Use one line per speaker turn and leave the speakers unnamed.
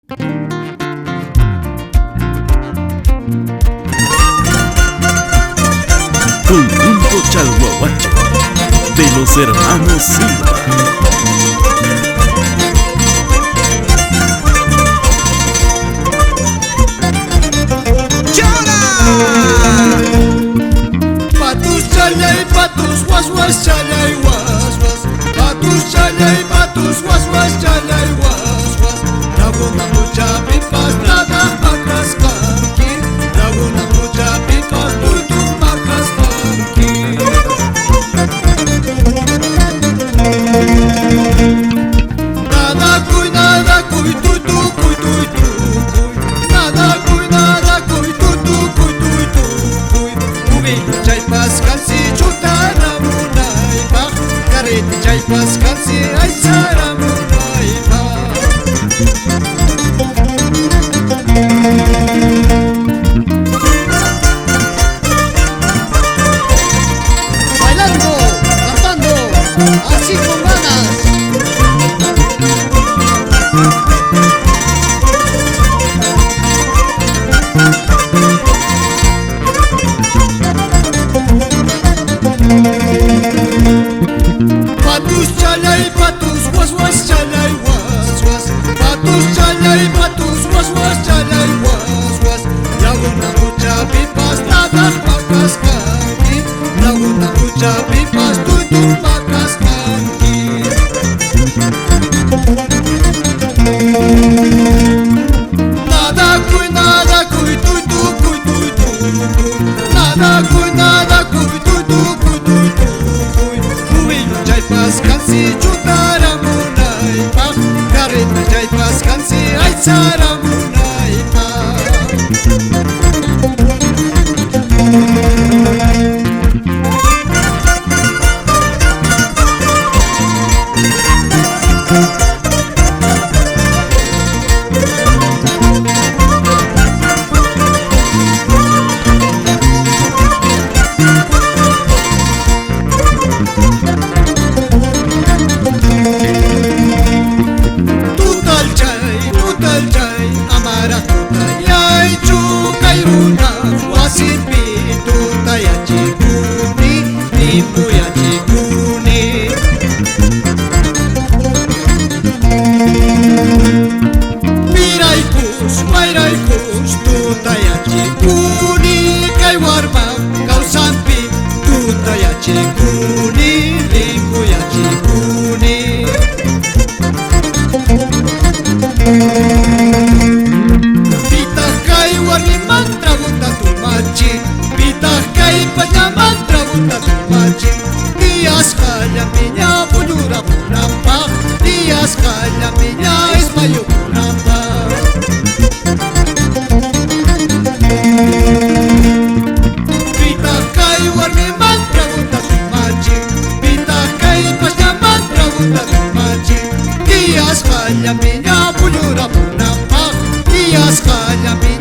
Conjunto Chalhuahuacho de los hermanos Silva.
Patus chalay, patus was was chalay was was. Patus chalay, patus was was chalay was was. Laguna mucha pipas nada macas kanki. Laguna mucha pipas tutu macas kanki. Nada cuy tutu cuy tutu cuy. Nada cuy tutu cuy tutu cuy. Ubi chay pascal si chutara munay pa. Kareti chay pascal si ay sara munay pa. Bailando, cantando, así con ganas. Patus chalay, patus was was chalay was was. Patus chalay, patus was was chalay was was. Laguna mucha pipas nada macas kanki. Laguna mucha pipas tutu macas kanki. Nada cuy tutu cuy tutu cuy. Nada cuy tutu cuy tutu cuy. Ubiyo chay pascal si chutara munay pa. Kareta chay pascal si ay sara munay pa. Tutal chay, amara tutayay chukayruna. Wasipi tutayachikuni, nimpuyachikuni. Miraykus, mayraykus tutayachikuni. Kay warma kawsanpi tutayachikuni, nimpuyachikuni. Pitah kay warmi mantra buta tumachi. Pitah kay panya mantra buta tumachi. Dias kaya minya bujura punampa. Dias kaya minya ismayu punampa. Pitah kay warmi mantra buta tumachi. Pitah kay panya mantra buta tumachi. Dias kaya minya bujura punampa. Dias kaya minya